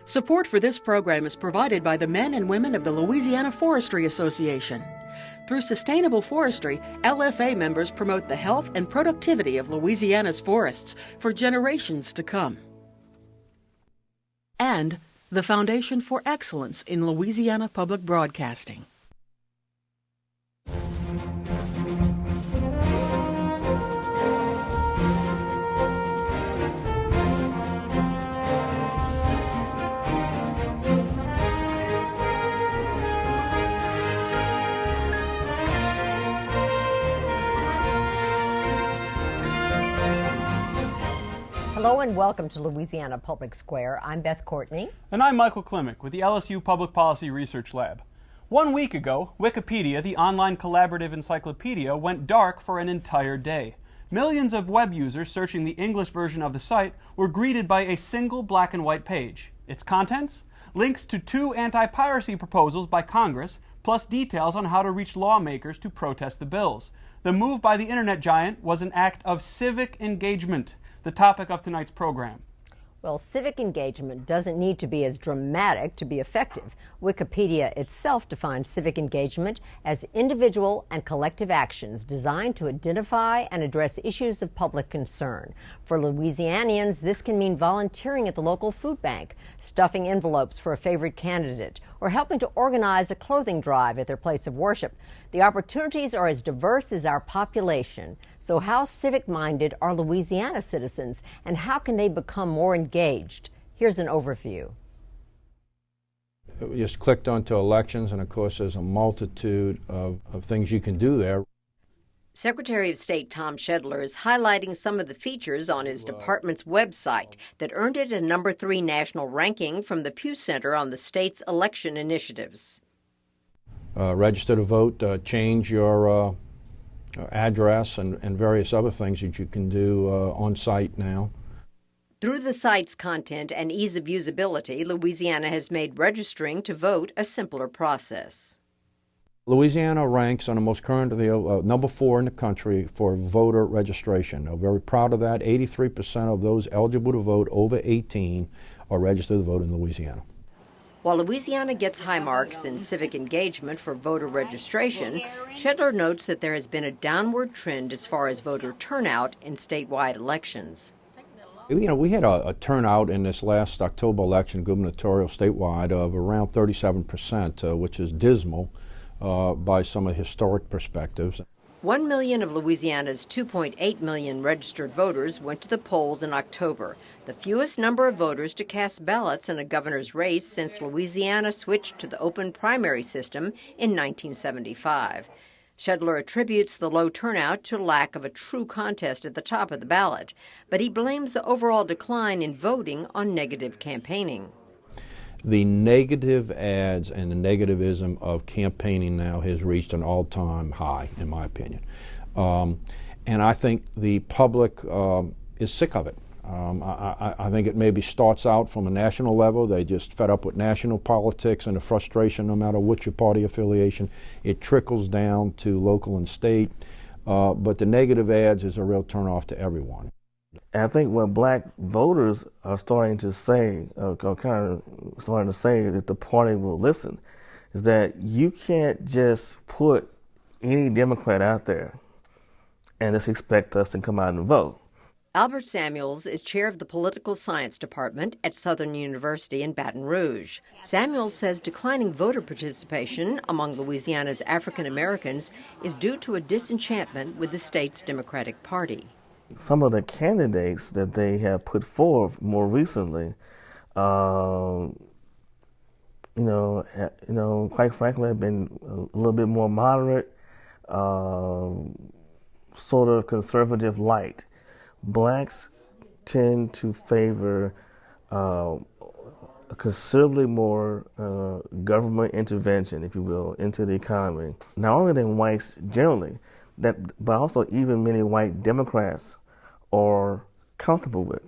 Support for this program is provided by the men and women of the Louisiana Forestry Association. Through sustainable forestry, LFA members promote the health and productivity of Louisiana's forests for generations to come. And the Foundation for Excellence in Louisiana Public Broadcasting. Hello and welcome to Louisiana Public Square. I'm Beth Courtney. And I'm Michael Climek with the LSU Public Policy Research Lab. 1 week ago, Wikipedia, the online collaborative encyclopedia, went dark for an entire day. Millions of web users searching the English version of the site were greeted by a single black and white page. Its contents? Links to 2 anti-piracy proposals by Congress, plus details on how to reach lawmakers to protest the bills. The move by the internet giant was an act of civic engagement, the topic of tonight's program. Well, civic engagement doesn't need to be as dramatic to be effective. Wikipedia itself defines civic engagement as individual and collective actions designed to identify and address issues of public concern. For Louisianians, this can mean volunteering at the local food bank, stuffing envelopes for a favorite candidate, or helping to organize a clothing drive at their place of worship. The opportunities are as diverse as our population. So how civic-minded are Louisiana citizens, and how can they become more engaged? Here's an overview. We just clicked onto elections, and of course there's a multitude of things you can do there. Secretary of State Tom Schedler is highlighting some of the features on his department's website that earned it a number 3 national ranking from the Pew Center on the state's election initiatives. Register to vote, change your address, and various other things that you can do on site now. Through the site's content and ease of usability, Louisiana has made registering to vote a simpler process. Louisiana ranks on the most current of the number 4 in the country for voter registration. We're very proud of that. 83% of those eligible to vote over 18 are registered to vote in Louisiana. While Louisiana gets high marks in civic engagement for voter registration, Schedler notes that there has been a downward trend as far as voter turnout in statewide elections. You know, we had a turnout in this last October election, gubernatorial statewide, of around 37%, which is dismal by some historic perspectives. 1 million of Louisiana's 2.8 million registered voters went to the polls in October, the fewest number of voters to cast ballots in a governor's race since Louisiana switched to the open primary system in 1975. Schedler attributes the low turnout to lack of a true contest at the top of the ballot, but he blames the overall decline in voting on negative campaigning. The negative ads and the negativism of campaigning now has reached an all-time high, in my opinion. And I think the public is sick of it. I think it maybe starts out from a national level. They just fed up with national politics and the frustration no matter what your party affiliation. It trickles down to local and state. But the negative ads is a real turnoff to everyone. I think what black voters are starting to say, or kind of starting to say that the party will listen, is that you can't just put any Democrat out there and just expect us to come out and vote. Albert Samuels is chair of the Political Science Department at Southern University in Baton Rouge. Samuels says declining voter participation among Louisiana's African Americans is due to a disenchantment with the state's Democratic Party. Some of the candidates that they have put forth more recently, quite frankly, have been a little bit more moderate, sort of conservative light. Blacks tend to favor considerably more government intervention, if you will, into the economy. Not only than whites generally, but also even many white Democrats are comfortable with.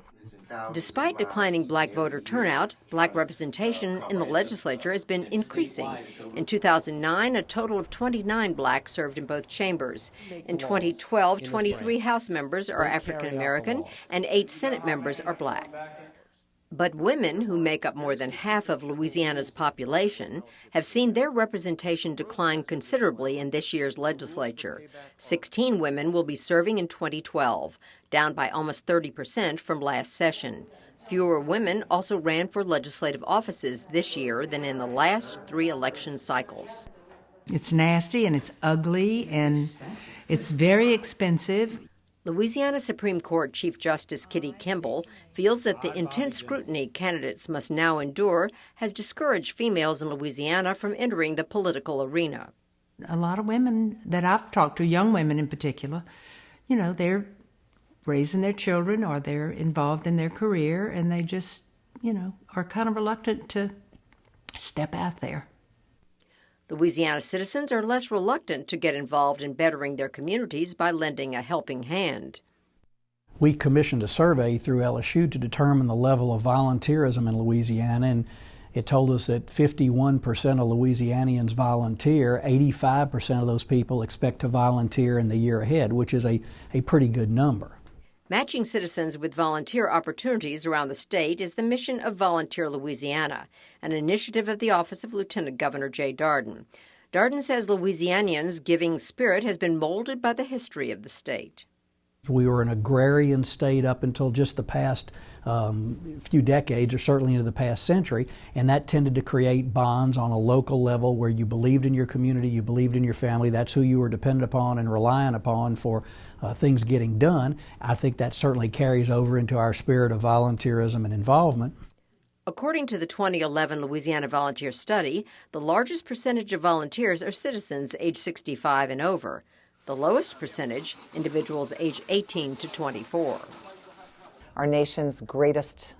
Despite declining black voter turnout, black representation in the legislature has been increasing. In 2009, a total of 29 blacks served in both chambers. In 2012, 23 House members are African American and 8 Senate members are black. But women, who make up more than half of Louisiana's population, have seen their representation decline considerably in this year's legislature. 16 women will be serving in 2012, down by almost 30% from last session. Fewer women also ran for legislative offices this year than in the last 3 election cycles. It's nasty and it's ugly and it's very expensive. Louisiana Supreme Court Chief Justice Kitty Kimball feels that the intense scrutiny candidates must now endure has discouraged females in Louisiana from entering the political arena. A lot of women that I've talked to, young women in particular, they're raising their children or they're involved in their career and they just, are kind of reluctant to step out there. Louisiana citizens are less reluctant to get involved in bettering their communities by lending a helping hand. We commissioned a survey through LSU to determine the level of volunteerism in Louisiana, and it told us that 51% of Louisianians volunteer. 85% of those people expect to volunteer in the year ahead, which is a pretty good number. Matching citizens with volunteer opportunities around the state is the mission of Volunteer Louisiana, an initiative of the Office of Lieutenant Governor Jay Dardenne. Dardenne says Louisianians' giving spirit has been molded by the history of the state. We were an agrarian state up until just the past few decades, or certainly into the past century, and that tended to create bonds on a local level where you believed in your community, you believed in your family. That's who you were dependent upon and relying upon for things getting done. I think that certainly carries over into our spirit of volunteerism and involvement. According to the 2011 Louisiana Volunteer Study, the largest percentage of volunteers are citizens age 65 and over. The lowest percentage, individuals age 18 to 24. Our nation's greatest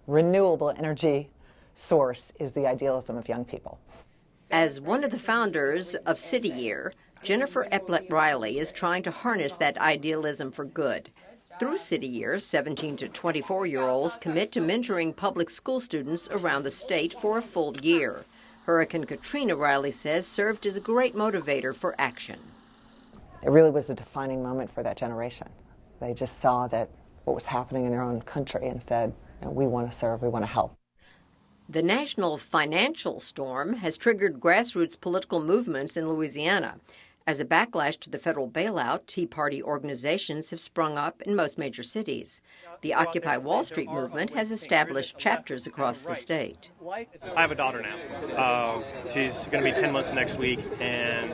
renewable energy source is the idealism of young people. As one of the founders of City Year, Jennifer Eplett Reilly is trying to harness that idealism for good. Through City Year, 17 to 24-year-olds commit to mentoring public school students around the state for a full year. Hurricane Katrina, Reilly says, served as a great motivator for action. It really was a defining moment for that generation. They just saw that what was happening in their own country and said, we want to serve, we want to help. The national financial storm has triggered grassroots political movements in Louisiana. As a backlash to the federal bailout, Tea Party organizations have sprung up in most major cities. The Occupy Wall Street movement has established chapters across the state. I have a daughter now. She's going to be 10 months next week, and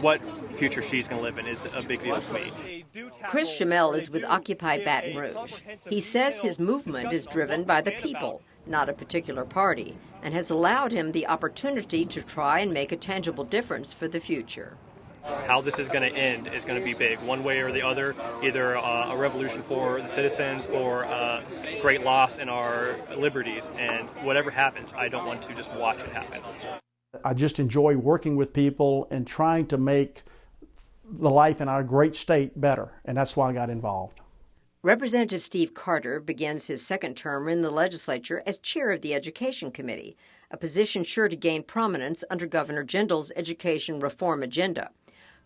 what future she's going to live in is a big deal to me. Chris Chemel is with Occupy Baton Rouge. He says his movement is driven by the people, not a particular party, and has allowed him the opportunity to try and make a tangible difference for the future. How this is going to end is going to be big, one way or the other, either a revolution for the citizens or a great loss in our liberties. And whatever happens, I don't want to just watch it happen. I just enjoy working with people and trying to make the life in our great state better, and that's why I got involved. Representative Steve Carter begins his second term in the legislature as chair of the Education Committee, a position sure to gain prominence under Governor Jindal's education reform agenda.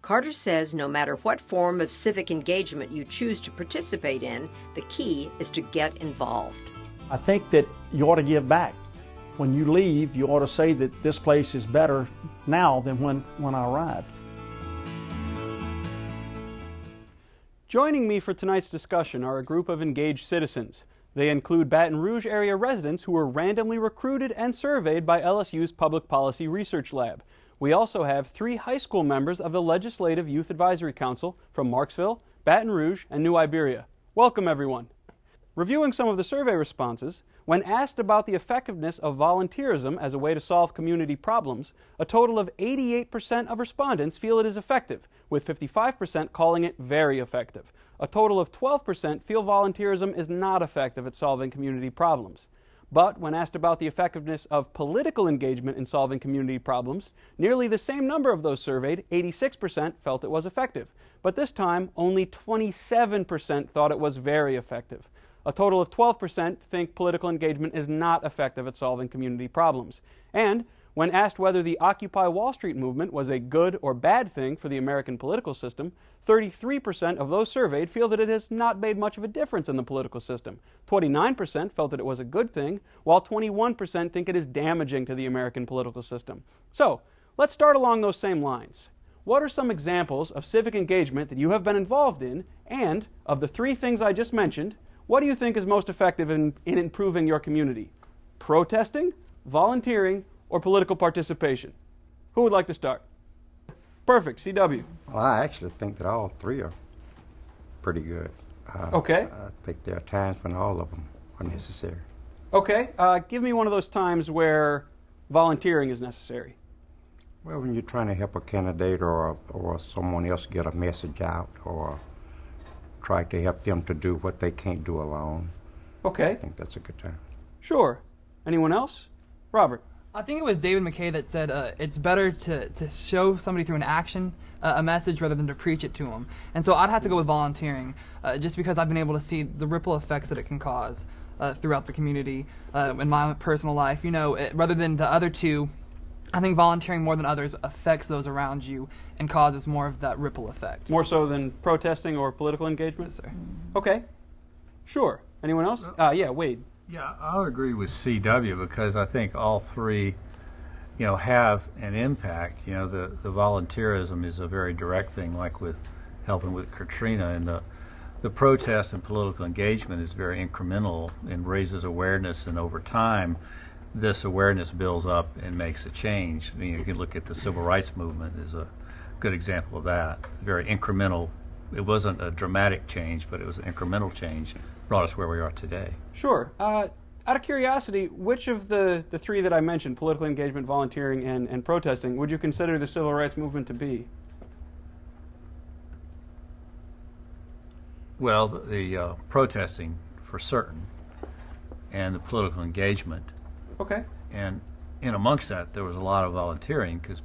Carter says no matter what form of civic engagement you choose to participate in, the key is to get involved. I think that you ought to give back. When you leave, you ought to say that this place is better now than when I arrived. Joining me for tonight's discussion are a group of engaged citizens. They include Baton Rouge area residents who were randomly recruited and surveyed by LSU's Public Policy Research Lab. We also have 3 high school members of the Legislative Youth Advisory Council from Marksville, Baton Rouge, and New Iberia. Welcome, everyone. Reviewing some of the survey responses, when asked about the effectiveness of volunteerism as a way to solve community problems, a total of 88% of respondents feel it is effective, with 55% calling it very effective. A total of 12% feel volunteerism is not effective at solving community problems. But when asked about the effectiveness of political engagement in solving community problems, nearly the same number of those surveyed, 86%, felt it was effective. But this time, only 27% thought it was very effective. A total of 12% think political engagement is not effective at solving community problems. And When asked whether the Occupy Wall Street movement was a good or bad thing for the American political system, 33% of those surveyed feel that it has not made much of a difference in the political system. 29% felt that it was a good thing, while 21% think it is damaging to the American political system. So, let's start along those same lines. What are some examples of civic engagement that you have been involved in, and of the three things I just mentioned, what do you think is most effective in improving your community? Protesting, volunteering, or political participation? Who would like to start? Perfect, CW. Well, I actually think that all three are pretty good. Okay. I think there are times when all of them are necessary. Okay, give me one of those times where volunteering is necessary. Well, when you're trying to help a candidate or someone else get a message out, or try to help them to do what they can't do alone. Okay. I think that's a good time. Sure. Anyone else? Robert. I think it was David McKay that said it's better to show somebody through an action a message rather than to preach it to them. And so I'd have to go with volunteering, just because I've been able to see the ripple effects that it can cause throughout the community, in my personal life. You know, rather than the other two, I think volunteering more than others affects those around you and causes more of that ripple effect. More so than protesting or political engagement? Yes, sir. Okay. Sure. Anyone else? Yeah, Wade. Yeah, I'll agree with CW because I think all three, have an impact. The volunteerism is a very direct thing, like with helping with Katrina, and the protest and political engagement is very incremental and raises awareness, and over time, this awareness builds up and makes a change. I mean, you can look at the civil rights movement as a good example of that. Very incremental. It wasn't a dramatic change, but it was an incremental change. Brought us where we are today. Sure. Out of curiosity, which of the three that I mentioned, political engagement, volunteering, and protesting, would you consider the civil rights movement to be? Well, the protesting for certain, and the political engagement. Okay. And in amongst that, there was a lot of volunteering, because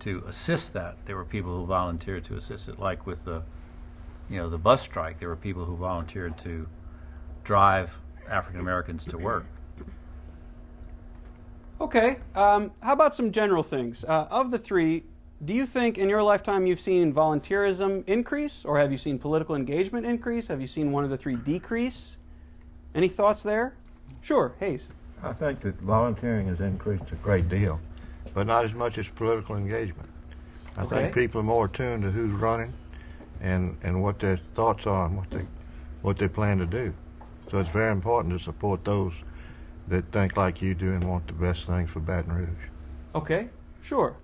to assist that, there were people who volunteered to assist it, like with the bus strike. There were people who volunteered to drive African Americans to work. Okay. How about some general things? Of the three, do you think in your lifetime you've seen volunteerism increase, or have you seen political engagement increase? Have you seen one of the three decrease? Any thoughts there? Sure. Hayes. I think that volunteering has increased a great deal, but not as much as political engagement. I think people are more attuned to who's running and what their thoughts are and what they plan to do. So it's very important to support those that think like you do and want the best thing for Baton Rouge. Okay, sure.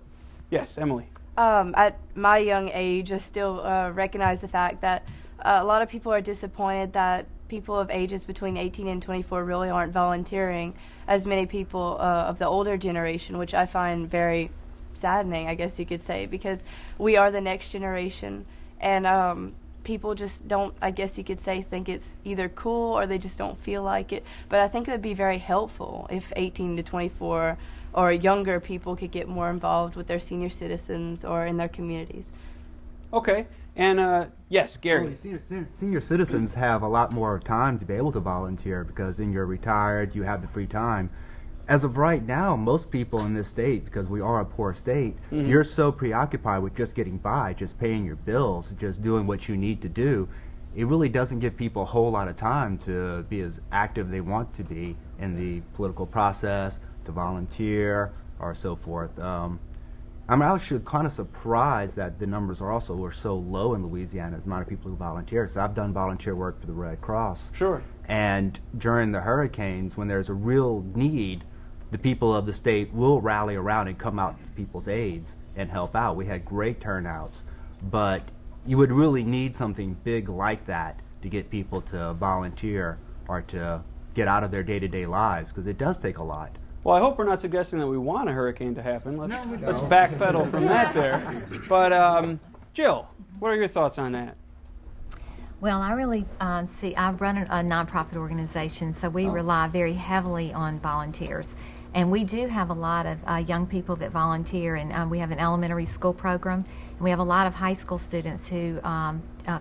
Yes, Emily. At my young age, I still recognize the fact that a lot of people are disappointed that people of ages between 18 and 24 really aren't volunteering as many people of the older generation, which I find very saddening, I guess you could say, because we are the next generation, and people just don't, I guess you could say, think it's either cool or they just don't feel like it. But I think it would be very helpful if 18 to 24 or younger people could get more involved with their senior citizens or in their communities. Okay. And yes, Gary. Senior citizens have a lot more time to be able to volunteer because then you're retired, you have the free time. As of right now, most people in this state, because we are a poor state, you're so preoccupied with just getting by, just paying your bills, just doing what you need to do. It really doesn't give people a whole lot of time to be as active they want to be in the political process, to volunteer, or so forth. I'm actually kind of surprised that the numbers are so low in Louisiana as the amount of people who volunteer. So I've done volunteer work for the Red Cross. Sure. And during the hurricanes, when there's a real need, the people of the state will rally around and come out to people's aids and help out. We had great turnouts, but you would really need something big like that to get people to volunteer or to get out of their day-to-day lives, because it does take a lot. Well, I hope we're not suggesting that we want a hurricane to happen. Let's backpedal from that there. But Jill, what are your thoughts on that? Well, I really I run a nonprofit organization, so we rely very heavily on volunteers. And we do have a lot of young people that volunteer, and we have an elementary school program, and we have a lot of high school students who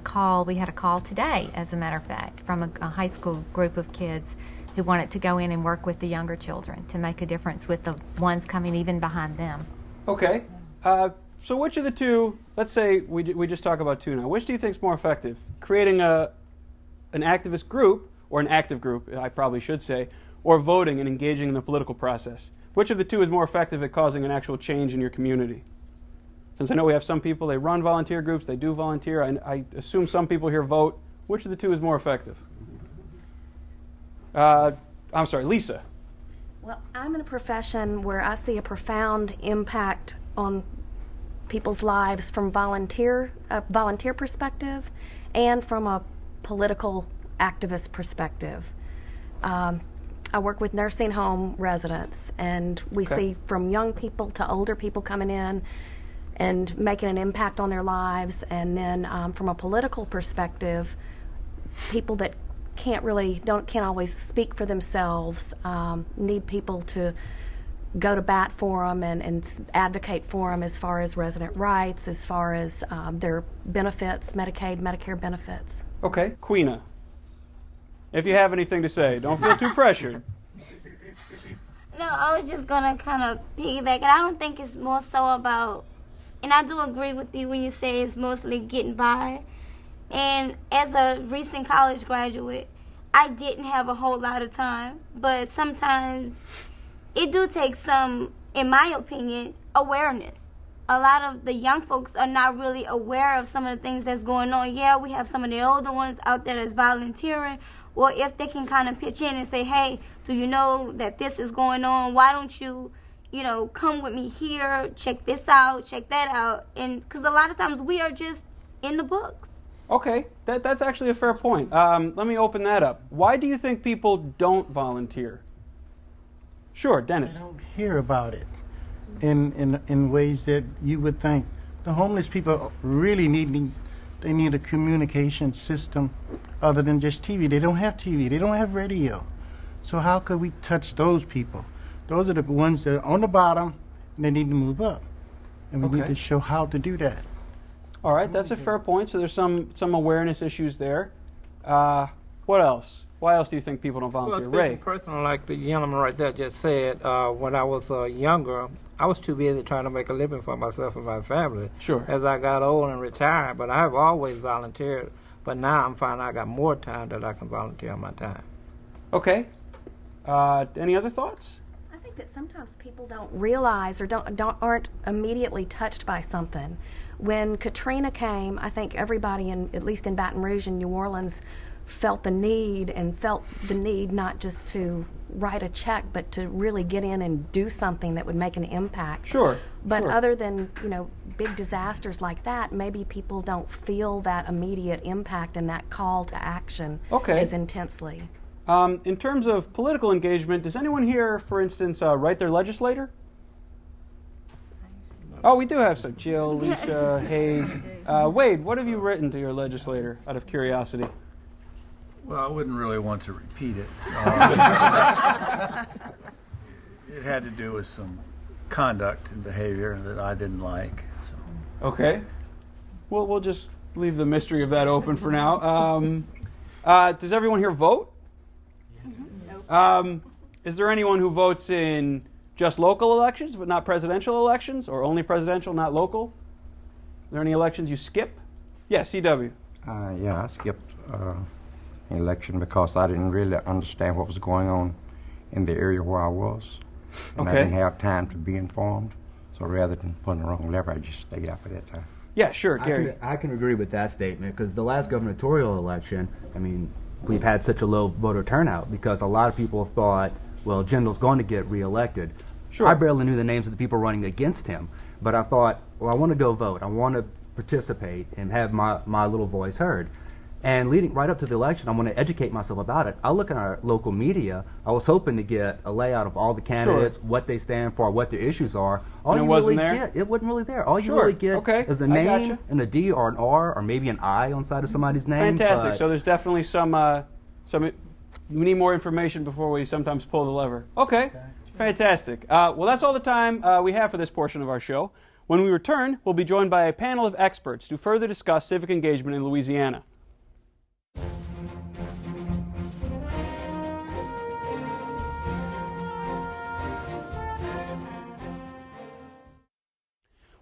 call. We had a call today, as a matter of fact, from a high school group of kids who wanted to go in and work with the younger children to make a difference with the ones coming even behind them. Okay. So which of the two, let's say we just talk about two now, which do you think is more effective? Creating an activist group, or an active group, I probably should say, or voting and engaging in the political process? Which of the two is more effective at causing an actual change in your community? Since I know we have some people, they run volunteer groups, they do volunteer, I assume some people here vote. Which of the two is more effective? I'm sorry, Lisa. Well, I'm in a profession where I see a profound impact on people's lives from volunteer perspective and from a political activist perspective. I work with nursing home residents, and we see from young people to older people coming in and making an impact on their lives, and then from a political perspective, people that can't always speak for themselves, need people to go to bat for them and advocate for them as far as resident rights, as far as their benefits, Medicaid, Medicare benefits. Okay, Queena, if you have anything to say, don't feel too pressured. No, I was just going to kind of piggyback, and I don't think it's more so about, and I do agree with you when you say it's mostly getting by. And as a recent college graduate, I didn't have a whole lot of time, but sometimes it do take some, in my opinion, awareness. A lot of the young folks are not really aware of some of the things that's going on. Yeah, we have some of the older ones out there that's volunteering. Well, if they can kind of pitch in and say, hey, do you know that this is going on? Why don't you, come with me here, check this out, check that out. And because a lot of times we are just in the books. Okay, that's actually a fair point. Let me open that up. Why do you think people don't volunteer? Sure, Dennis. I don't hear about it in ways that you would think. The homeless people really need a communication system other than just TV. They don't have TV. They don't have radio. So how could we touch those people? Those are the ones that are on the bottom, and they need to move up. And we need to show how to do that. All right, that's a fair point. So there's some awareness issues there. What else? Why else do you think people don't volunteer? Well, Ray? Personally, like the gentleman right there just said, when I was younger, I was too busy trying to make a living for myself and my family. Sure. As I got old and retired, but I've always volunteered. But now I'm finding I got more time that I can volunteer on my time. Okay. Any other thoughts? I think that sometimes people don't realize or aren't immediately touched by something. When Katrina came, I think everybody, at least in Baton Rouge and New Orleans, felt the need not just to write a check, but to really get in and do something that would make an impact. Sure. But sure. other than, big disasters like that, maybe people don't feel that immediate impact and that call to action as intensely. In terms of political engagement, does anyone here, for instance, write their legislator? Oh, we do have some. Jill, Lisa, Hayes. Wade, what have you written to your legislator, out of curiosity? Well, I wouldn't really want to repeat it. It had to do with some conduct and behavior that I didn't like. So. Okay. Well, we'll just leave the mystery of that open for now. Does everyone here vote? Is there anyone who votes in just local elections but not presidential elections, or only presidential, not local? Are there any elections you skip? Yeah, CW. Yeah, I skipped an election because I didn't really understand what was going on in the area where I was. And I didn't have time to be informed. So rather than putting the wrong lever, I just stayed out for that time. Yeah, sure, Gary. I can agree with that statement, because the last gubernatorial election, we've had such a low voter turnout because a lot of people thought, well, Jindal's going to get reelected. Sure. I barely knew the names of the people running against him, but I thought, well, I want to go vote. I want to participate and have my little voice heard. And leading right up to the election, I want to educate myself about it. I look at our local media. I was hoping to get a layout of all the candidates, what they stand for, what their issues are. All and you it wasn't really there? get, it wasn't really there. All you really get is a name and a D or an R or maybe an I on the side of somebody's name. Fantastic. So there's definitely some. We need more information before we sometimes pull the lever. Okay. Fantastic. Well, that's all the time we have for this portion of our show. When we return, we'll be joined by a panel of experts to further discuss civic engagement in Louisiana.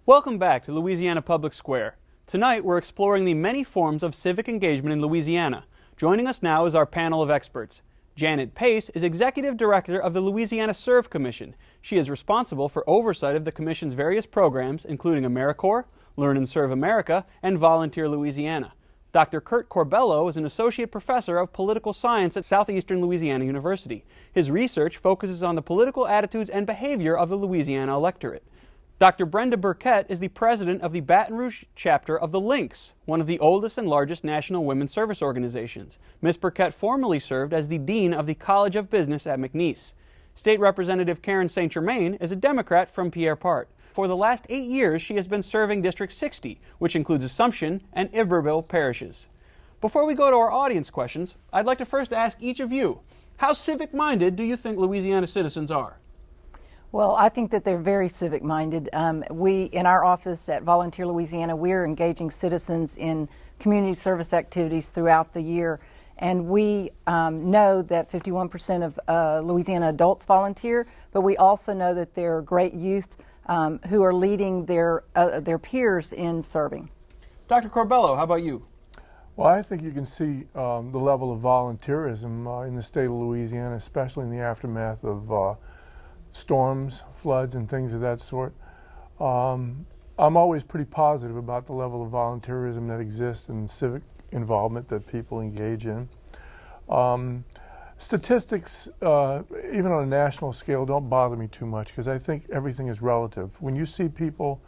Welcome back to Louisiana Public Square. Tonight we're exploring the many forms of civic engagement in Louisiana. Joining us now is our panel of experts. Janet Pace is Executive Director of the Louisiana Serve Commission. She is responsible for oversight of the Commission's various programs, including AmeriCorps, Learn and Serve America, and Volunteer Louisiana. Dr. Kurt Corbello is an Associate Professor of Political Science at Southeastern Louisiana University. His research focuses on the political attitudes and behavior of the Louisiana electorate. Dr. Brenda Birkett is the president of the Baton Rouge chapter of the Lynx, one of the oldest and largest national women's service organizations. Ms. Birkett formerly served as the dean of the College of Business at McNeese. State Representative Karen St. Germain is a Democrat from Pierre Part. For the last 8 years, she has been serving District 60, which includes Assumption and Iberville parishes. Before we go to our audience questions, I'd like to first ask each of you, how civic-minded do you think Louisiana citizens are? Well, I think that they're very civic-minded. We, in our office at Volunteer Louisiana, we're engaging citizens in community service activities throughout the year. And we know that 51% of Louisiana adults volunteer, but we also know that there are great youth who are leading their peers in serving. Dr. Corbello, how about you? Well, I think you can see the level of volunteerism in the state of Louisiana, especially in the aftermath of storms, floods, and things of that sort. I'm always pretty positive about the level of volunteerism that exists and civic involvement that people engage in. Statistics, even on a national scale, don't bother me too much because I think everything is relative. When you see people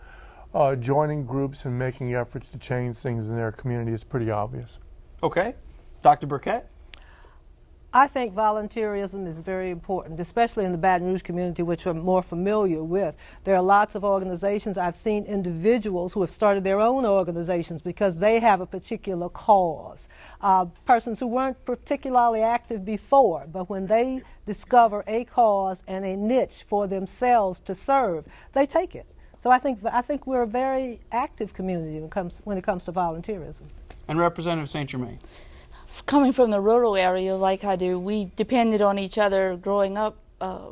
joining groups and making efforts to change things in their community, it's pretty obvious. Okay. Dr. Birkett? I think volunteerism is very important, especially in the Baton Rouge community, which I'm more familiar with. There are lots of organizations. I've seen individuals who have started their own organizations because they have a particular cause. Persons who weren't particularly active before, but when they discover a cause and a niche for themselves to serve, they take it. So I think we're a very active community when it comes to volunteerism. And Representative St. Germain? Coming from the rural area like I do, we depended on each other growing up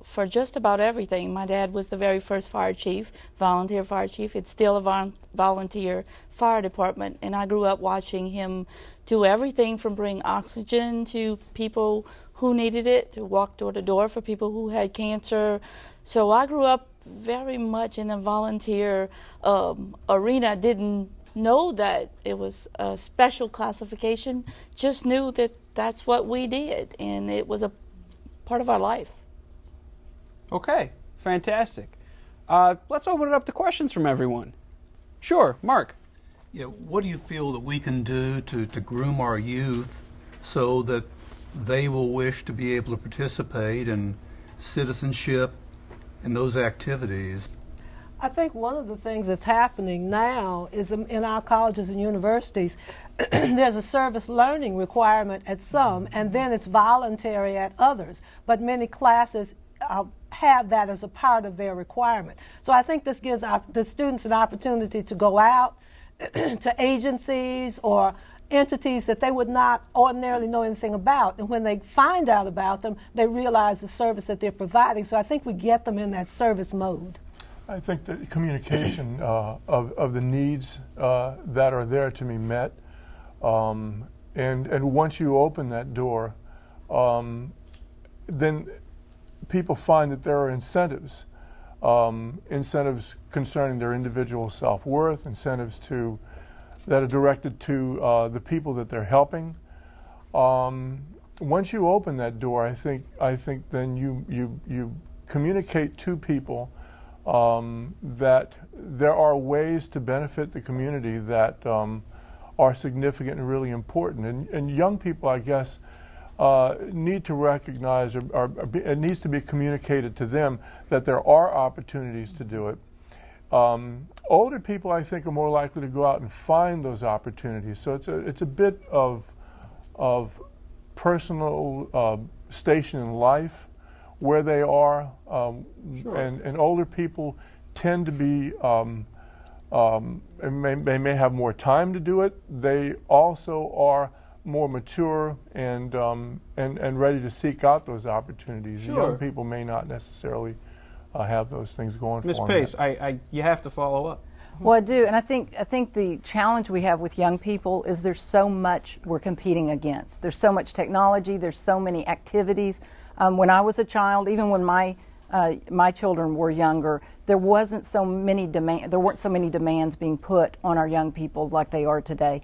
for just about everything. My dad was the very first fire chief, volunteer fire chief. It's still a volunteer fire department, and I grew up watching him do everything from bring oxygen to people who needed it, to walk door to door for people who had cancer. So I grew up very much in the volunteer arena. Didn't know that it was a special classification, just knew that that's what we did, and it was a part of our life. Okay, fantastic. Let's open it up to questions from everyone. Sure, Mark. Yeah, what do you feel that we can do to groom our youth so that they will wish to be able to participate in citizenship and those activities? I think one of the things that's happening now is in our colleges and universities, there's a service learning requirement at some, and then it's voluntary at others. But many classes have that as a part of their requirement. So I think this gives the students an opportunity to go out to agencies or entities that they would not ordinarily know anything about. And when they find out about them, they realize the service that they're providing. So I think we get them in that service mode. I think the communication of the needs that are there to be met, and once you open that door, then people find that there are incentives concerning their individual self-worth, incentives that are directed to the people that they're helping. Once you open that door, I think then you communicate to people that there are ways to benefit the community that are significant and really important. And young people, I guess, need to recognize, or it needs to be communicated to them that there are opportunities to do it. Older people, I think, are more likely to go out and find those opportunities. So it's a bit of personal station in life where they are, sure. and older people tend to be, they may have more time to do it. They also are more mature and ready to seek out those opportunities. Sure. Young people may not necessarily have those things going for them. Ms. Pace, you have to follow up. Well, I do, and I think the challenge we have with young people is there's so much we're competing against. There's so much technology. There's so many activities. When I was a child, even when my children were younger, there weren't so many demands being put on our young people like they are today.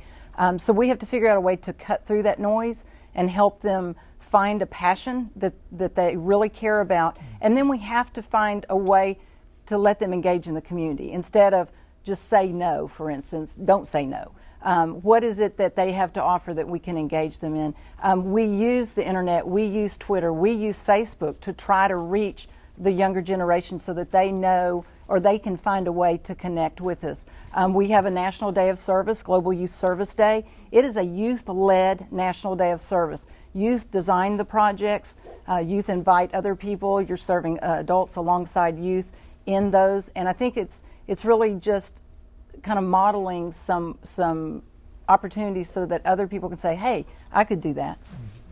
So we have to figure out a way to cut through that noise and help them find a passion that they really care about, and then we have to find a way to let them engage in the community instead of just say no. For instance, don't say no. What is it that they have to offer that we can engage them in? We use the internet, we use Twitter, we use Facebook to try to reach the younger generation so that they know or they can find a way to connect with us. We have a National Day of Service, Global Youth Service Day. It is a youth-led National Day of Service. Youth design the projects, youth invite other people, you're serving adults alongside youth in those, and I think it's really just kind of modeling some opportunities so that other people can say, hey, I could do that.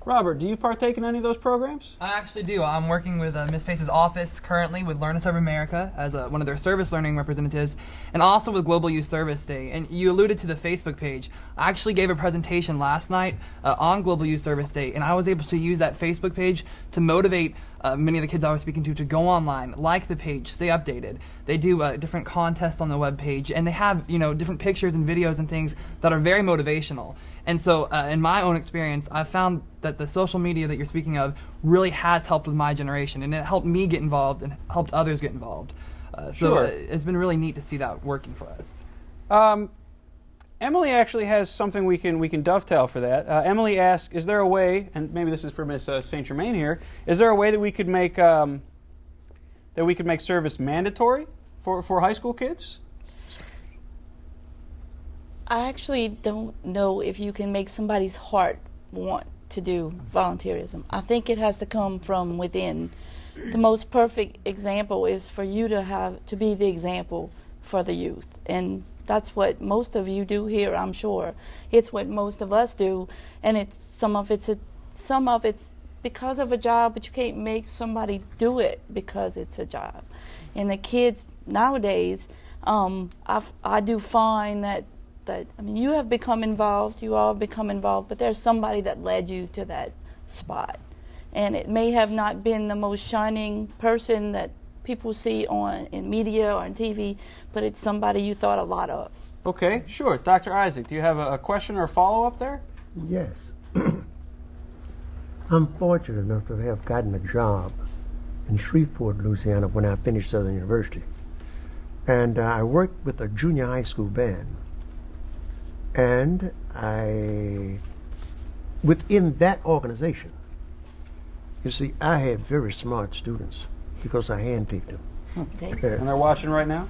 Robert, do you partake in any of those programs? I actually do. I'm working with Ms. Pace's office currently with Learn to Serve America as one of their service learning representatives, and also with Global Youth Service Day. And you alluded to the Facebook page. I actually gave a presentation last night on Global Youth Service Day, and I was able to use that Facebook page to motivate many of the kids I was speaking to go online, like the page, stay updated. They do different contests on the web page, and they have different pictures and videos and things that are very motivational. And so in my own experience, I've found that the social media that you're speaking of really has helped with my generation, and it helped me get involved and helped others get involved. Sure. It's been really neat to see that working for us. Emily actually has something we can dovetail for that. Emily asks, is there a way, and maybe this is for Miss St. Germain here, is there a way that we could make service mandatory for high school kids? I actually don't know if you can make somebody's heart want to do volunteerism. I think it has to come from within. The most perfect example is for you to be the example for the youth, and that's what most of you do here, I'm sure. It's what most of us do, and some of it's because of a job, but you can't make somebody do it because it's a job. And the kids nowadays, I do find that you have become involved, you all become involved, but there's somebody that led you to that spot. And it may have not been the most shining person that people see in media or on TV, but it's somebody you thought a lot of. Okay, sure. Dr. Isaac, do you have a question or a follow-up there? Yes. I'm fortunate enough to have gotten a job in Shreveport, Louisiana when I finished Southern University. And I worked with a junior high school band. And within that organization, you see, I had very smart students because I handpicked them. And they're watching right now?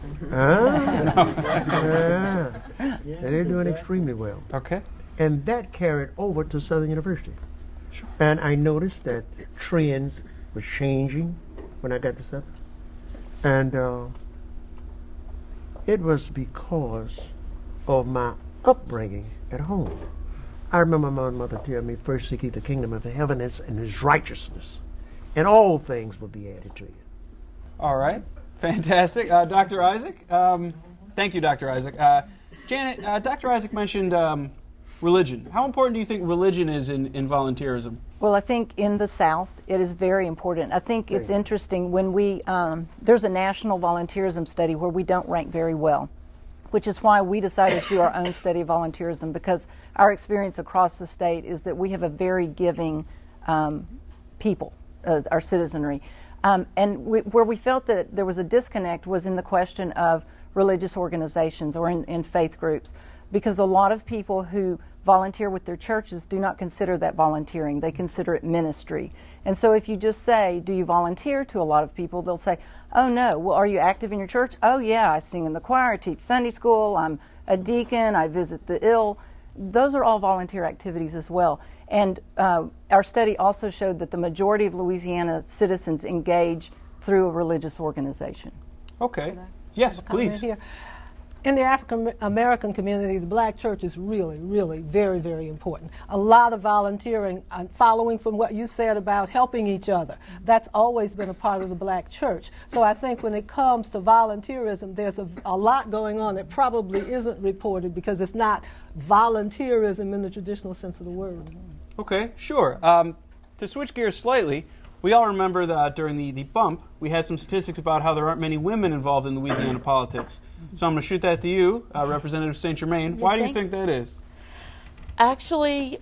They're doing extremely well. Okay. And that carried over to Southern University. Sure. And I noticed that trends were changing when I got to Southern. And it was because of my upbringing at home. I remember my mother telling me, first seek ye the kingdom of heaven and his righteousness, and all things will be added to you. All right. Fantastic. Dr. Isaac? Thank you, Dr. Isaac. Janet, Dr. Isaac mentioned religion. How important do you think religion is in volunteerism? Well, I think in the South, it is very important. I think it's interesting when there's a national volunteerism study where we don't rank very well, which is why we decided to do our own study of volunteerism, because our experience across the state is that we have a very giving people, our citizenry. Where we felt that there was a disconnect was in the question of religious organizations or in faith groups, because a lot of people who volunteer with their churches do not consider that volunteering. They consider it ministry. And so if you just say, do you volunteer, to a lot of people, they'll say, oh no, well, are you active in your church? Oh yeah, I sing in the choir, I teach Sunday school, I'm a deacon, I visit the ill. Those are all volunteer activities as well. And our study also showed that the majority of Louisiana citizens engage through a religious organization. Okay. Yes, please. Here. In the African American community, the black church is really, really very, very important. A lot of volunteering, following from what you said about helping each other. That's always been a part of the black church. So I think when it comes to volunteerism, there's a lot going on that probably isn't reported because it's not volunteerism in the traditional sense of the word. Okay, sure. To switch gears slightly, we all remember that during the bump, we had some statistics about how there aren't many women involved in Louisiana politics. So I'm going to shoot that to you, Representative St. Germain. Why do you think that is? Actually,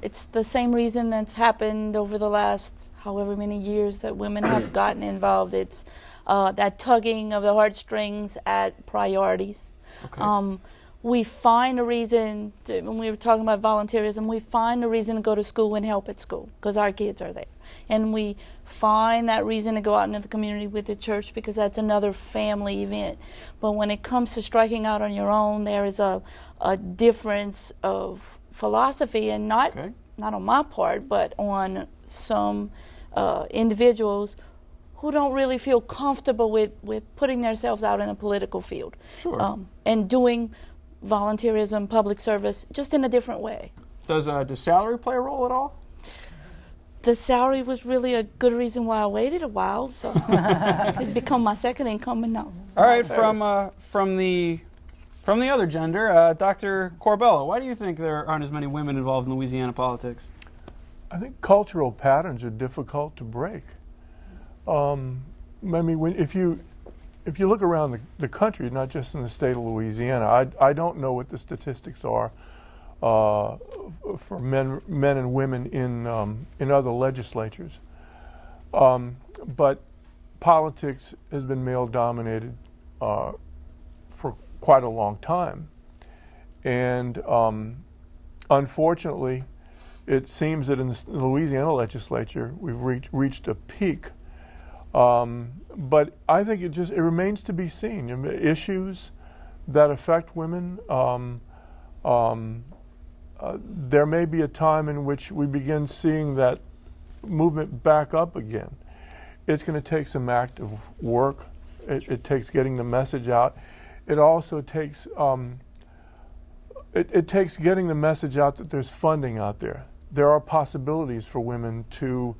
it's the same reason that's happened over the last however many years that women have gotten involved. It's that tugging of the heartstrings at priorities. Okay. We find a reason, when we were talking about volunteerism, we find a reason to go to school and help at school because our kids are there. And we find that reason to go out into the community with the church because that's another family event. But when it comes to striking out on your own, there is a difference of philosophy, and not on my part, but on some individuals who don't really feel comfortable with putting themselves out in a political field. Sure. And doing volunteerism, public service, just in a different way. Does salary play a role at all? The salary was really a good reason why I waited a while, so it could become my second income, and no. All right, from the other gender, Dr. Corbello, why do you think there aren't as many women involved in Louisiana politics? I think cultural patterns are difficult to break. I mean, if you look around the country, not just in the state of Louisiana, I don't know what the statistics are for men and women in other legislatures, but politics has been male-dominated for quite a long time, and unfortunately, it seems that in the Louisiana legislature we've reached a peak. But I think it remains to be seen. Issues that affect women, there may be a time in which we begin seeing that movement back up again. It's going to take some active work. It takes getting the message out. It also takes it takes getting the message out that there's funding out there. There are possibilities for women to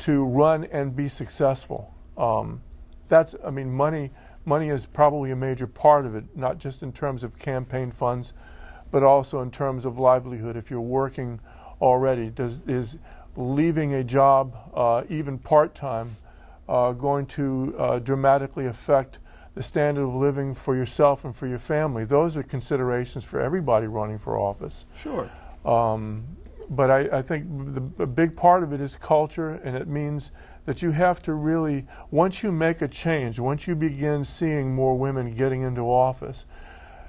run and be successful. Money is probably a major part of it, not just in terms of campaign funds, but also in terms of livelihood. If you're working already, is leaving a job, even part-time, going to dramatically affect the standard of living for yourself and for your family? Those are considerations for everybody running for office. Sure. But I think a big part of it is culture, and it means that you have to really, once you make a change, once you begin seeing more women getting into office,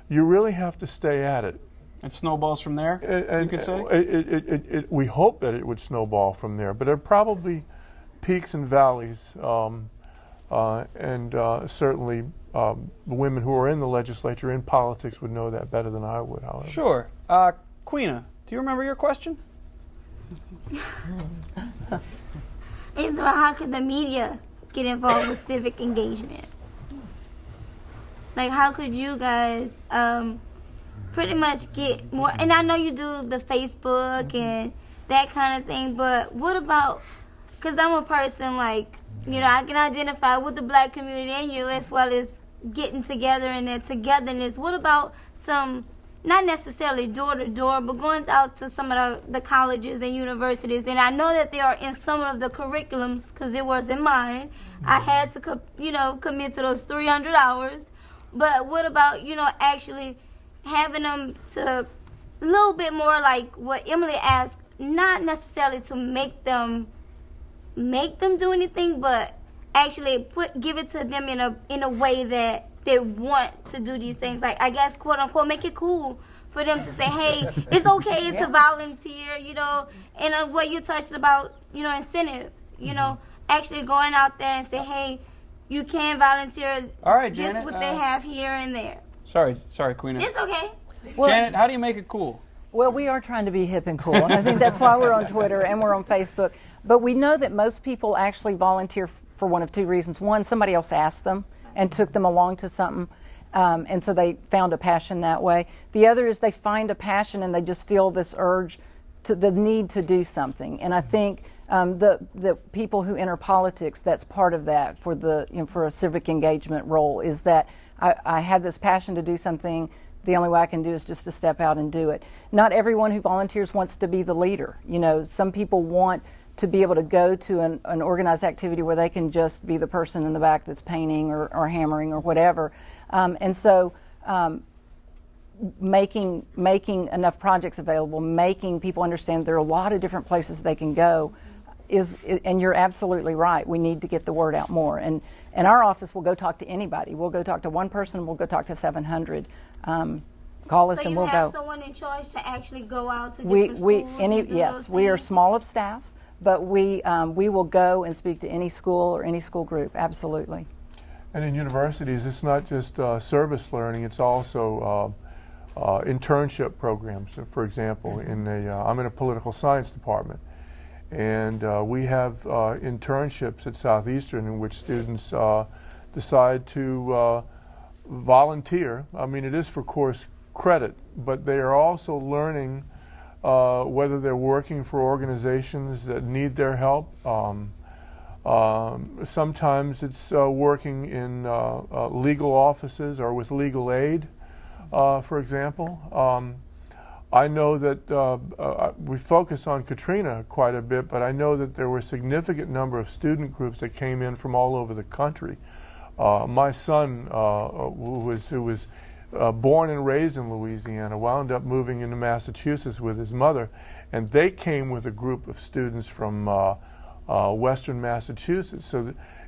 you really have to stay at it. It snowballs from there, you could say? We hope that it would snowball from there, but there are probably peaks and valleys, and certainly the women who are in the legislature, in politics, would know that better than I would, however. Sure. Queena, do you remember your question? It's about how could the media get involved with civic engagement? Like, how could you guys pretty much get more? And I know you do the Facebook and that kind of thing, but what about, because I'm a person, like, you know, I can identify with the black community and you, as well as getting together and that togetherness. What about some, not necessarily door to door, but going out to some of the colleges and universities? And I know that they are in some of the curriculums, because it was in mine. I had to, commit to those 300 hours. But what about, actually having them to a little bit more like what Emily asked, not necessarily to make them do anything, but actually give it to them in a way that they want to do these things. Like, I guess, quote unquote, make it cool for them to say, hey, it's okay to volunteer, and what you touched about, incentives, actually going out there and say, hey, you can volunteer. All right, Janet, this what they have here and there. Sorry, Queena. It's okay. Well, Janet, how do you make it cool? Well, we are trying to be hip and cool, and I think that's why we're on Twitter and we're on Facebook. But we know that most people actually volunteer for one of two reasons. One, somebody else asked them and took them along to something. And so they found a passion that way. The other is they find a passion and they just feel this urge, the need to do something. And I think the people who enter politics, that's part of that for for a civic engagement role, is that I have this passion to do something. The only way I can do is just to step out and do it. Not everyone who volunteers wants to be the leader. Some people want to be able to go to an organized activity where they can just be the person in the back that's painting or hammering or whatever. And so making enough projects available, making people understand there are a lot of different places they can go and you're absolutely right. We need to get the word out more. And our office will go talk to anybody. We'll go talk to one person, we'll go talk to 700. Call us and we'll go. So you have someone in charge to actually go out to different schools? Yes, we are small of staff, but we will go and speak to any school or any school group, absolutely. And in universities, it's not just service learning, it's also internship programs. So for example, I'm in a political science department, and we have internships at Southeastern in which students decide to volunteer. I mean, it is for course credit, but they are also learning whether they're working for organizations that need their help. Sometimes it's working in legal offices or with legal aid, for example. I know that we focus on Katrina quite a bit, but I know that there were a significant number of student groups that came in from all over the country. My son, who was born and raised in Louisiana, wound up moving into Massachusetts with his mother, and they came with a group of students from Western Massachusetts.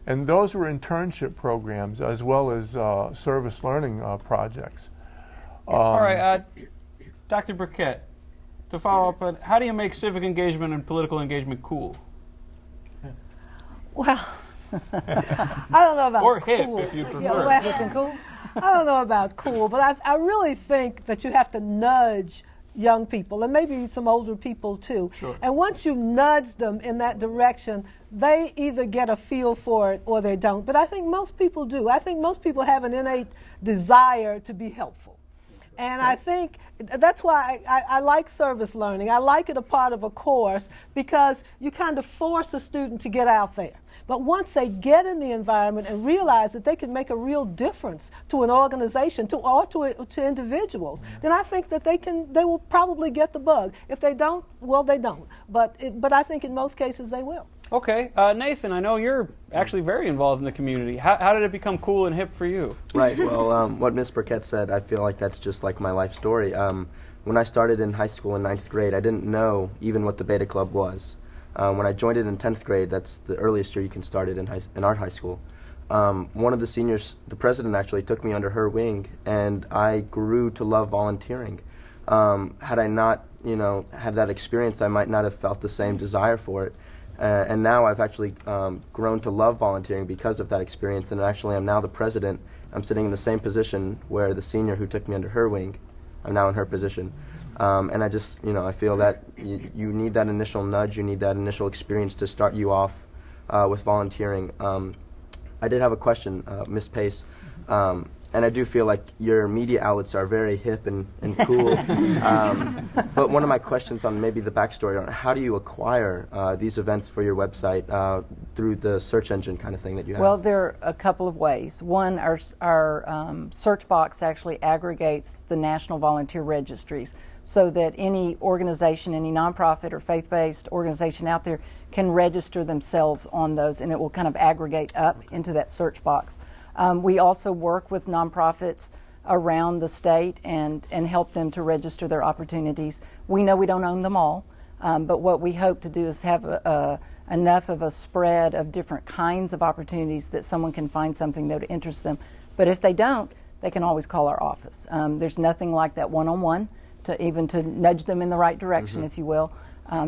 And those were internship programs as well as service learning projects. All right, Dr. Birkett, to follow up on, how do you make civic engagement and political engagement cool? Well, I don't know about or cool. hip, if you prefer. Well, hip and cool? I don't know about cool, but I really think that you have to nudge young people, and maybe some older people too. Sure. And once you nudge them in that direction, they either get a feel for it or they don't. But I think most people do. I think most people have an innate desire to be helpful. And I think that's why I like service learning. I like it a part of a course because you kind of force a student to get out there. But once they get in the environment and realize that they can make a real difference to an organization or to individuals, then I think that they will probably get the bug. If they don't, well, they don't. But I think in most cases they will. Okay, Nathan, I know you're actually very involved in the community. How did it become cool and hip for you? Right, well, what Ms. Birkett said, I feel like that's just like my life story. When I started in high school in 9th grade, I didn't know even what the Beta Club was. When I joined it in 10th grade, that's the earliest year you can start it in our high school. One of the seniors, the president actually took me under her wing, and I grew to love volunteering. Had I not, had that experience, I might not have felt the same desire for it. And now I've actually grown to love volunteering because of that experience, and actually I'm now the president. I'm sitting in the same position where the senior who took me under her wing, I'm now in her position. And I just, I feel that you need that initial nudge, you need that initial experience to start you off with volunteering. I did have a question, Ms. Pace, and I do feel like your media outlets are very hip and cool. But one of my questions on maybe the backstory on how do you acquire these events for your website through the search engine kind of thing that you have? Well, there are a couple of ways. One, our search box actually aggregates the national volunteer registries so that any organization, any nonprofit or faith-based organization out there can register themselves on those, and it will kind of aggregate up into that search box. We also work with nonprofits around the state and help them to register their opportunities. We know we don't own them all, but what we hope to do is have enough of a spread of different kinds of opportunities that someone can find something that would interest them. But if they don't, they can always call our office. There's nothing like that one-on-one to nudge them in the right direction, if you will.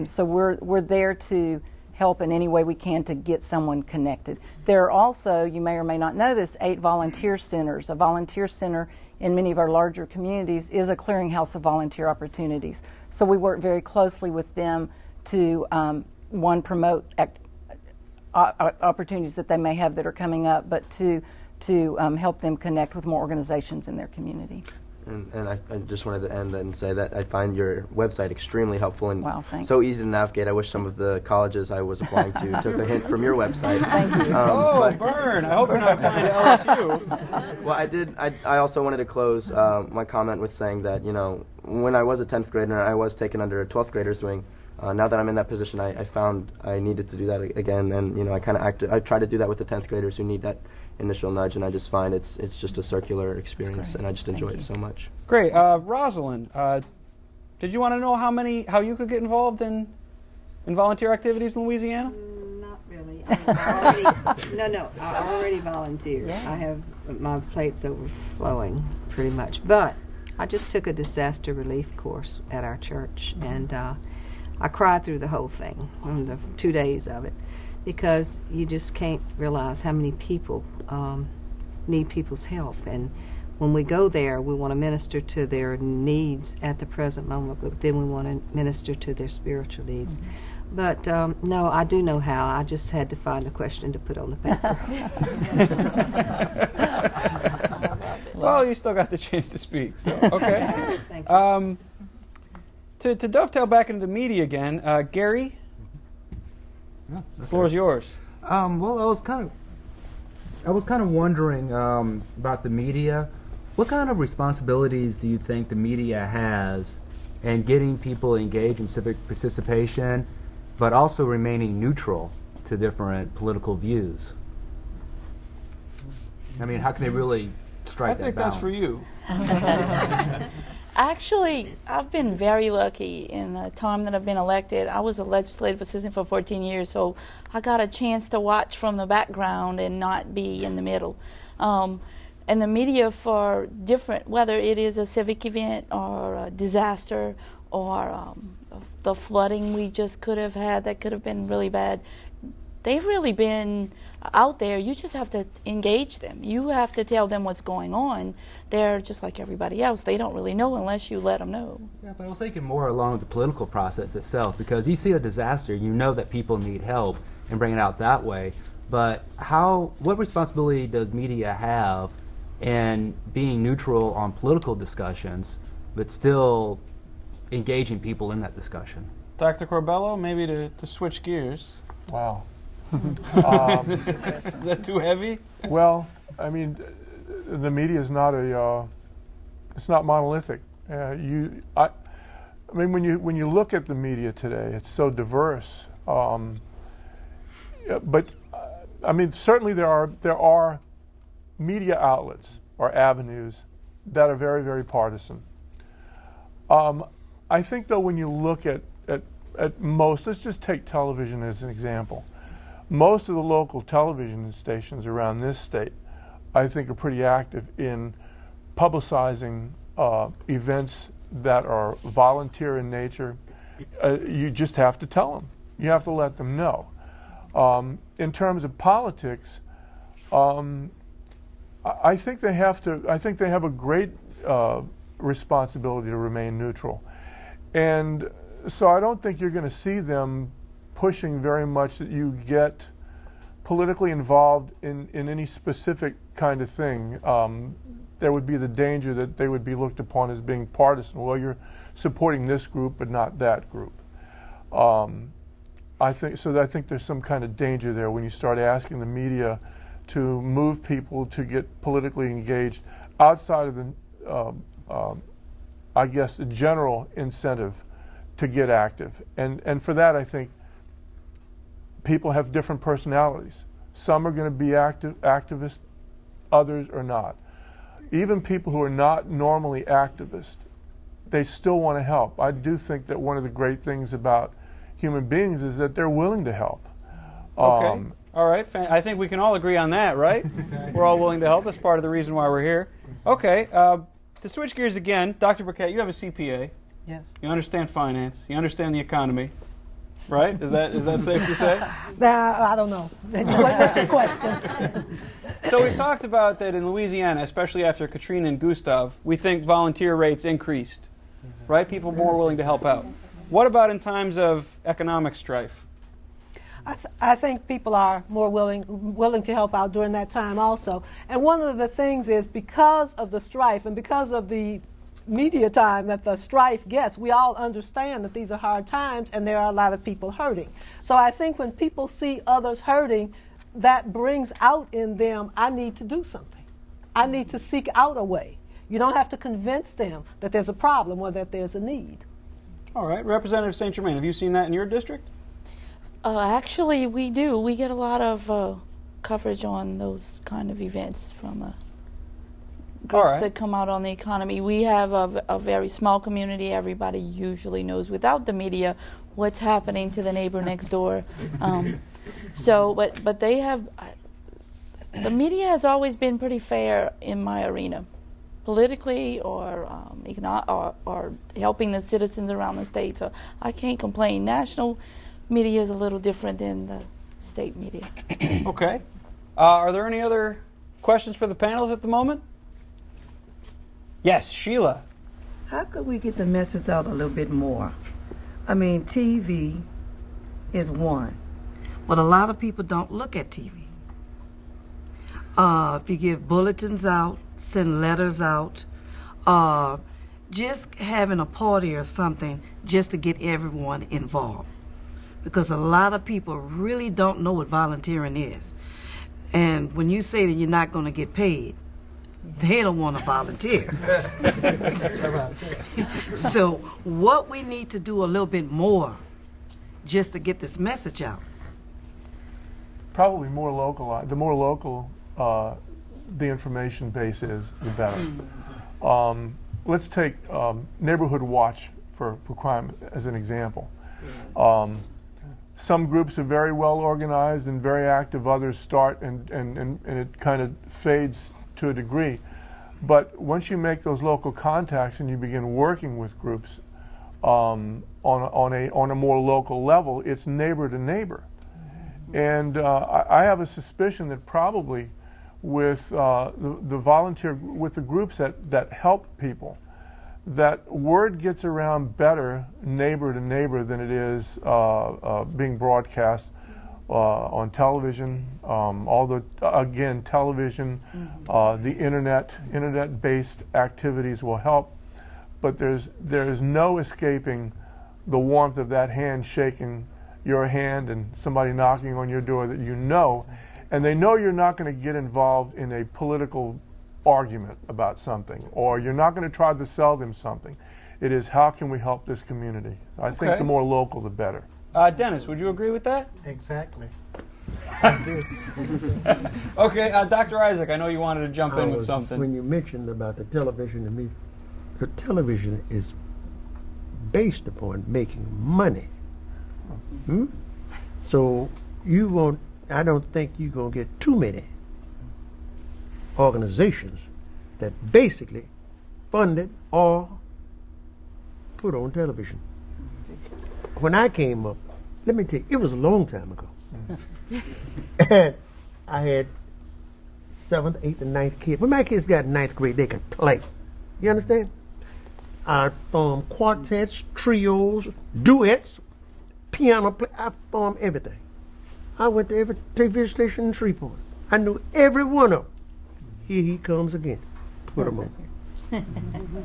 So we're there to help in any way we can to get someone connected. There are also, you may or may not know this, 8 volunteer centers. A volunteer center in many of our larger communities is a clearinghouse of volunteer opportunities. So we work very closely with them to, one, promote opportunities that they may have that are coming up, but to to help them connect with more organizations in their community. And I just wanted to end and say that I find your website extremely helpful and so easy to navigate. I wish some of the colleges I was applying to took a hint from your website. Thank you. Burn! I hope you're not applying to LSU. Well, I did. I also wanted to close my comment with saying that, you know, when I was a 10th grader, I was taken under a 12th grader's wing. Now that I'm in that position, I found I needed to do that again, and you know, I try to do that with the 10th graders who need that initial nudge, and I just find it's just a circular experience, and I just enjoy it so much. Great, Rosalind. Did you want to know how you could get involved in volunteer activities in Louisiana? Not really. I already volunteer. Yeah. I have my plate's overflowing pretty much, but I just took a disaster relief course at our church, and I cried through the whole thing, the 2 days of it, because you just can't realize how many people need people's help. And when we go there, we want to minister to their needs at the present moment, but then we want to minister to their spiritual needs. But no, I do know how. I just had to find a question to put on the paper. Well, you still got the chance to speak. So, okay. Thank you. To dovetail back into the media again, Gary, the floor is yours. Well, I was kind of wondering about the media. What kind of responsibilities do you think the media has in getting people engaged in civic participation, but also remaining neutral to different political views? I mean, how can they really strike that balance? I think that's for you. Actually, I've been very lucky in the time that I've been elected. I was a legislative assistant for 14 years, so I got a chance to watch from the background and not be in the middle. And the media for different, whether it is a civic event or a disaster or the flooding we just could have had that could have been really bad, they've really been out there. You just have to engage them. You have to tell them what's going on. They're just like everybody else. They don't really know unless you let them know. Yeah, but I was thinking more along the political process itself, because you see a disaster, you know that people need help, and bring it out that way. But what responsibility does media have in being neutral on political discussions, but still engaging people in that discussion? Dr. Corbello, maybe to switch gears. Wow. Is that too heavy? Well, I mean, the media is not it's not monolithic. I mean, when you look at the media today, it's so diverse. But I mean, certainly there are media outlets or avenues that are very, very partisan. I think, though, when you look at most, let's just take television as an example. Most of the local television stations around this state, I think, are pretty active in publicizing events that are volunteer in nature. You just have to tell them. You have to let them know. In terms of politics, I think they have to. I think they have a great responsibility to remain neutral, and so I don't think you're going to see them pushing very much that you get politically involved in any specific kind of thing. There would be the danger that they would be looked upon as being partisan. Well, you're supporting this group but not that group. I think there's some kind of danger there when you start asking the media to move people to get politically engaged outside of the, I guess, the general incentive to get active. And for that, I think people have different personalities. Some are going to be activists, others are not. Even people who are not normally activists, they still want to help. I do think that one of the great things about human beings is that they're willing to help. Okay. All right. I think we can all agree on that, right? We're all willing to help. That's part of the reason why we're here. Okay. To switch gears again, Dr. Birkett, you have a CPA. Yes. You understand finance. You understand the economy. Right? Is that safe to say? I don't know. What's your question? So we talked about that in Louisiana, especially after Katrina and Gustav, we think volunteer rates increased. Right? People more willing to help out. What about in times of economic strife? I think people are more willing to help out during that time also. And one of the things is because of the strife and because of the media time that the strife gets, we all understand that these are hard times and there are a lot of people hurting. So I think when people see others hurting, that brings out in them, I need to do something. I need to seek out a way. You don't have to convince them that there's a problem or that there's a need. All right. Representative St. Germain, have you seen that in your district? Actually, we do. We get a lot of coverage on those kind of events from groups that come out on the economy. We have a very small community. Everybody usually knows without the media what's happening to the neighbor next door. But they have, the media has always been pretty fair in my arena, politically or helping the citizens around the state. So I can't complain. National media is a little different than the state media. Okay. Are there any other questions for the panelists at the moment? Yes, Sheila. How could we get the message out a little bit more? I mean, TV is one, but a lot of people don't look at TV. If you give bulletins out, send letters out, just having a party or something just to get everyone involved. Because a lot of people really don't know what volunteering is. And when you say that you're not going to get paid, they don't want to volunteer. So what we need to do a little bit more just to get this message out. Probably more localized. The more local the information base is, the better. Let's take Neighborhood Watch for crime as an example. Some groups are very well organized and very active. Others start and it kind of fades to a degree. But once you make those local contacts and you begin working with groups on a more local level, it's neighbor to neighbor. And I have a suspicion that probably with with the groups that help people, that word gets around better neighbor to neighbor than it is being broadcast on television. Although, again, television, the internet-based activities will help, but there's no escaping the warmth of that hand shaking your hand and somebody knocking on your door that you know, and they know you're not going to get involved in a political argument about something, or you're not going to try to sell them something. It is, how can we help this community? I think the more local, the better. Dennis, would you agree with that? Exactly. Okay, Dr. Isaac, I know you wanted to jump in with something. When you mentioned about the television to me, the television is based upon making money. So you won't, I don't think you're going to get too many organizations that basically funded or put on television. When I came up, let me tell you, it was a long time ago. And I had 7th, 8th, and 9th kids. When my kids got in 9th grade, they could play. You understand? I formed quartets, trios, duets, piano play. I formed everything. I went to every TV station in Shreveport. I knew every one of them. Here he comes again. Put them on.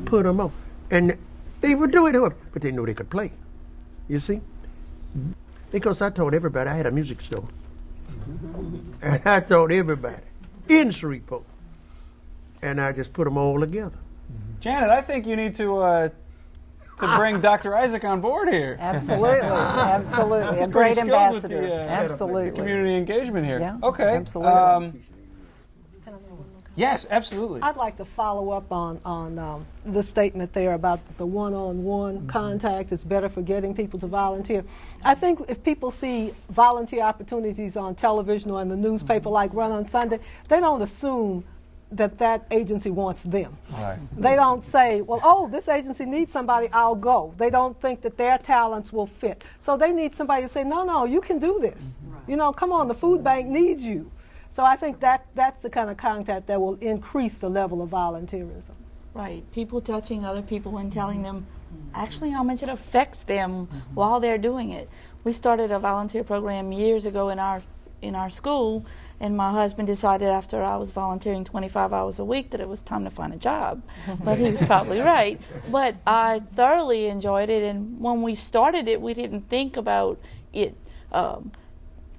Put them on. And they would do it, but they knew they could play. You see? Because I told everybody I had a music store. And I told everybody in Shreveport. And I just put them all together. Janet, I think you need to bring Dr. Isaac on board here. Absolutely, absolutely. A great ambassador. Absolutely. The community engagement here. Yeah, okay. Absolutely. Yes, absolutely. I'd like to follow up on the statement there about the one-on-one contact is better for getting people to volunteer. I think if people see volunteer opportunities on television or in the newspaper like Run on Sunday, they don't assume that agency wants them. Right. They don't say, well, oh, this agency needs somebody, I'll go. They don't think that their talents will fit. So they need somebody to say, no, you can do this. Right. You know, come on, the food bank needs you. So I think that's the kind of contact that will increase the level of volunteerism. Right. People touching other people and telling them actually how much it affects them while they're doing it. we started a volunteer program years ago in our school, and my husband decided after I was volunteering 25 hours a week that it was time to find a job. But he was probably right. But I thoroughly enjoyed it, and when we started it, we didn't think about it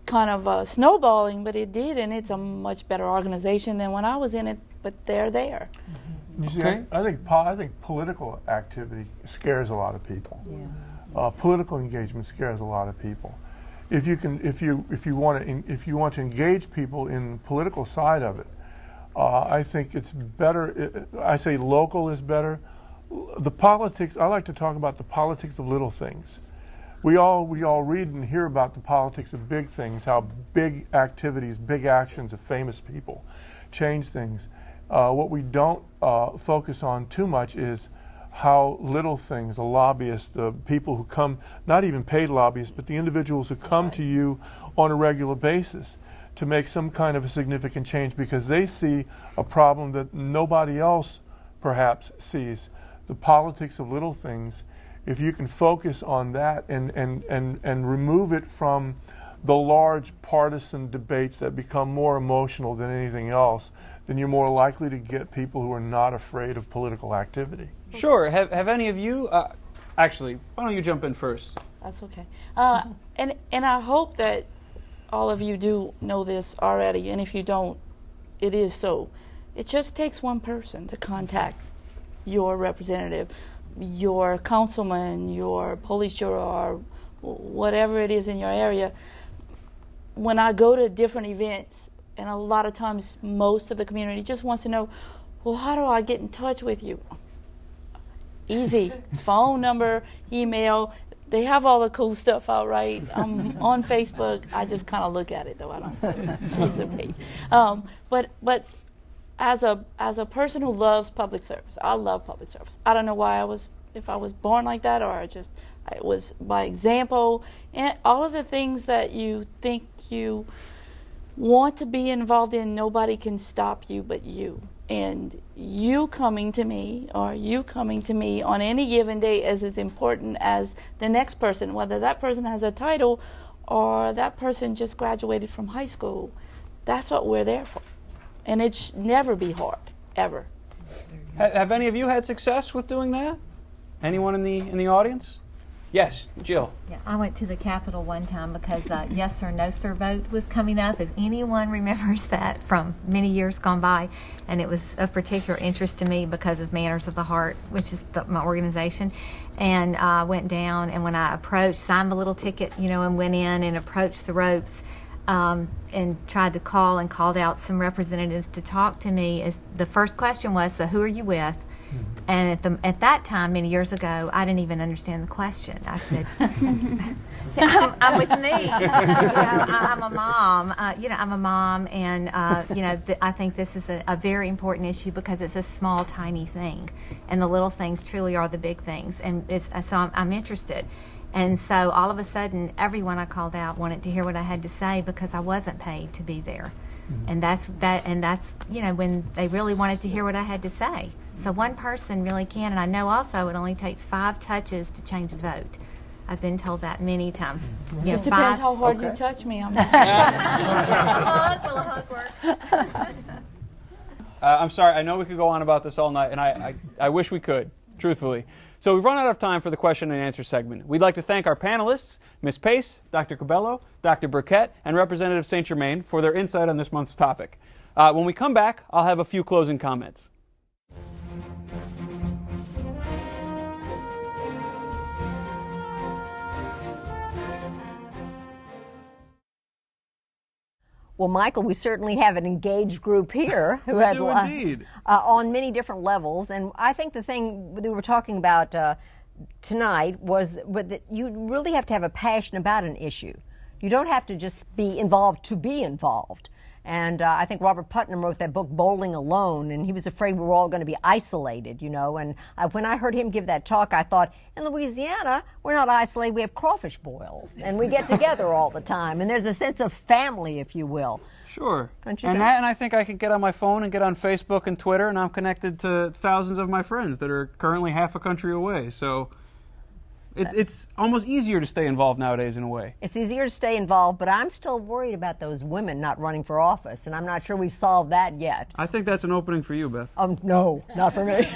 kind of snowballing, but it did, and it's a much better organization than when I was in it, but they're there. You see, I think political activity scares a lot of people. Yeah. Political engagement scares a lot of people. If you want to engage people in the political side of it, I think it's better. I say local is better. The politics. I like to talk about the politics of little things. We all read and hear about the politics of big things, how big activities, big actions of famous people change things. What we don't focus on too much is how little things, the lobbyists, the people who come, not even paid lobbyists, but the individuals who come to you on a regular basis to make some kind of a significant change because they see a problem that nobody else perhaps sees. The politics of little things, if you can focus on that and remove it from the large partisan debates that become more emotional than anything else, then you're more likely to get people who are not afraid of political activity. Sure. Have any of you, actually, why don't you jump in first? That's okay. And I hope that all of you do know this already, and if you don't, it is so. It just takes one person to contact your representative, your councilman, your police juror, whatever it is in your area. When I go to different events, and a lot of times most of the community just wants to know, well, how do I get in touch with you? Easy. Phone number, email. They have all the cool stuff out, right? On Facebook. I just kind of look at it, though. I don't participate. But as a person who loves public service, I love public service. I don't know why if I was born like that, or it was by example. And all of the things that you think you want to be involved in, nobody can stop you but you. And you coming to me on any given day is as important as the next person, whether that person has a title or that person just graduated from high school. That's what we're there for. And it should never be hard, ever. Have any of you had success with doing that? Anyone in the audience? Yes, Jill. Yeah, I went to the Capitol one time because yes or no sir vote was coming up, if anyone remembers that from many years gone by. And it was of particular interest to me because of Manners of the Heart, which is my organization. And I went down, and when I approached, signed the little ticket, and went in and approached the ropes and tried to called out some representatives to talk to me. The first question was, so who are you with? And at that time, many years ago, I didn't even understand the question. I said, I'm with me. I'm a mom. I'm a mom, and I think this is a very important issue because it's a small, tiny thing, and the little things truly are the big things. And so I'm interested. And so all of a sudden, everyone I called out wanted to hear what I had to say because I wasn't paid to be there. And that's when they really wanted to hear what I had to say. So one person really can, and I know also it only takes 5 touches to change a vote. I've been told that many times. It just depends how hard you touch me. I'm I'm sorry, I know we could go on about this all night, and I wish we could, truthfully. So we've run out of time for the question and answer segment. We'd like to thank our panelists, Ms. Pace, Dr. Corbello, Dr. Birkett, and Representative St. Germain for their insight on this month's topic. When we come back, I'll have a few closing comments. Well, Michael, we certainly have an engaged group here who have on many different levels. And I think the thing that we were talking about tonight was that you really have to have a passion about an issue. You don't have to just be involved to be involved. And I think Robert Putnam wrote that book, Bowling Alone, and he was afraid we were all going to be isolated, And when I heard him give that talk, I thought, in Louisiana, we're not isolated. We have crawfish boils, and we get together all the time. And there's a sense of family, if you will. Sure. And I think I can get on my phone and get on Facebook and Twitter, and I'm connected to thousands of my friends that are currently half a country away. So It's almost easier to stay involved nowadays in a way. It's easier to stay involved, but I'm still worried about those women not running for office, and I'm not sure we've solved that yet. I think that's an opening for you, Beth. No, not for me.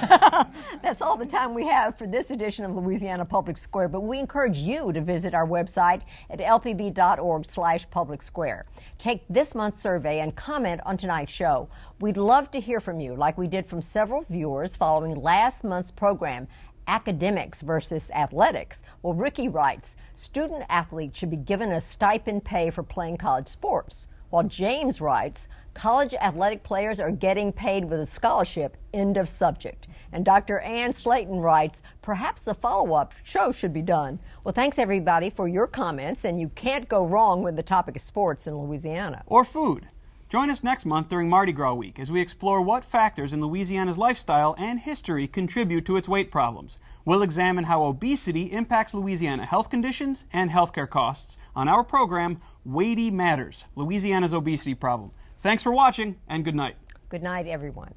That's all the time we have for this edition of Louisiana Public Square, but we encourage you to visit our website at lpb.org/public square. Take this month's survey and comment on tonight's show. We'd love to hear from you, like we did from several viewers following last month's program, Academics versus Athletics. Well, Ricky writes, student athletes should be given a stipend pay for playing college sports. While James writes, college athletic players are getting paid with a scholarship, end of subject. And Dr. Ann Slayton writes, perhaps a follow-up show should be done. Well, thanks everybody for your comments, and you can't go wrong when the topic is sports in Louisiana. Or food. Join us next month during Mardi Gras week as we explore what factors in Louisiana's lifestyle and history contribute to its weight problems. We'll examine how obesity impacts Louisiana health conditions and healthcare costs on our program, Weighty Matters, Louisiana's Obesity Problem. Thanks for watching, and good night. Good night, everyone.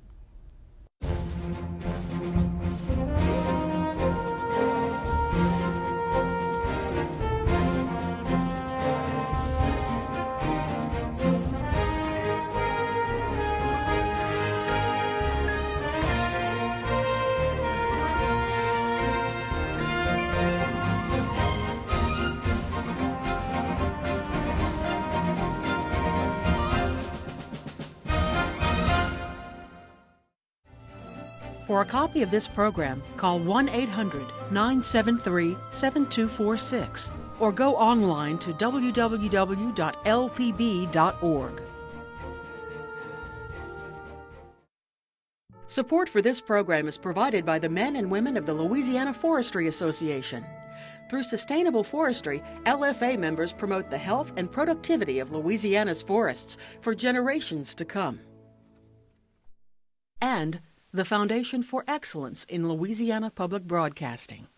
For a copy of this program, call 1-800-973-7246 or go online to www.lpb.org. Support for this program is provided by the men and women of the Louisiana Forestry Association. Through sustainable forestry, LFA members promote the health and productivity of Louisiana's forests for generations to come. And the Foundation for Excellence in Louisiana Public Broadcasting.